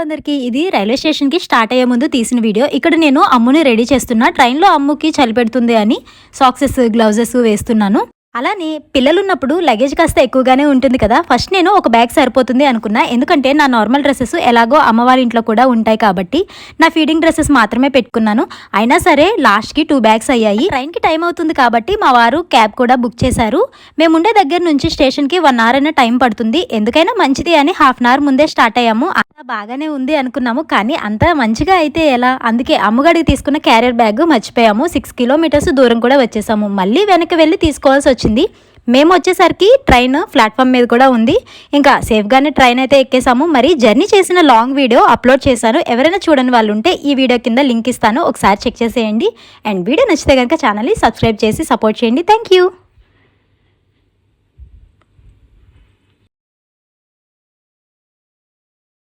అందరికీ ఇది రైల్వే స్టేషన్కి స్టార్ట్ అయ్యే ముందు తీసిన వీడియో. ఇక్కడ నేను అమ్ముని రెడీ చేస్తున్నా. ట్రైన్లో అమ్ముకి చలి పెడుతుంది అని సాక్సెస్ గ్లౌజెస్ వేస్తున్నాను. అలానే పిల్లలున్నప్పుడు లగేజ్ కాస్త ఎక్కువగానే ఉంటుంది కదా. ఫస్ట్ నేను ఒక బ్యాగ్ సరిపోతుంది అనుకున్నా, ఎందుకంటే నా నార్మల్ డ్రెస్సెస్ ఎలాగో అమ్మవారి ఇంట్లో కూడా ఉంటాయి కాబట్టి నా ఫీడింగ్ డ్రెస్సెస్ మాత్రమే పెట్టుకున్నాను. అయినా సరే లాస్ట్కి 2 బ్యాగ్స్ అయ్యాయి. ట్రైన్కి టైం అవుతుంది కాబట్టి మా వారు క్యాబ్ కూడా బుక్ చేశారు. మేముండే దగ్గర నుంచి స్టేషన్కి 1 అవర్ అయినా టైం పడుతుంది. ఎందుకైనా మంచిది అని ½ అవర్ ముందే స్టార్ట్ అయ్యాము. అంతా బాగానే ఉంది అనుకున్నాము, కానీ అంత మంచిగా అయితే ఎలా? అందుకే అమ్మగడికి తీసుకున్న క్యారియర్ బ్యాగ్ మర్చిపోయాము. 6 కిలోమీటర్స్ దూరం కూడా వచ్చేసాము. మళ్ళీ వెనక్కి వెళ్ళి తీసుకోవాల్సి వచ్చింది. మేము వచ్చేసరికి ట్రైన్ ప్లాట్ఫామ్ మీద కూడా ఉంది. ఇంకా సేఫ్గానే ట్రైన్ అయితే ఎక్కేసాము. మరి జర్నీ చేసిన లాంగ్ వీడియో అప్లోడ్ చేశాను. ఎవరైనా చూడని వాళ్ళు ఉంటే ఈ వీడియో కింద లింక్ ఇస్తాను, ఒకసారి చెక్ చేసేయండి. అండ్ వీడియో నచ్చితే కనుక ఛానల్ని సబ్స్క్రైబ్ చేసి సపోర్ట్ చేయండి. Thank you.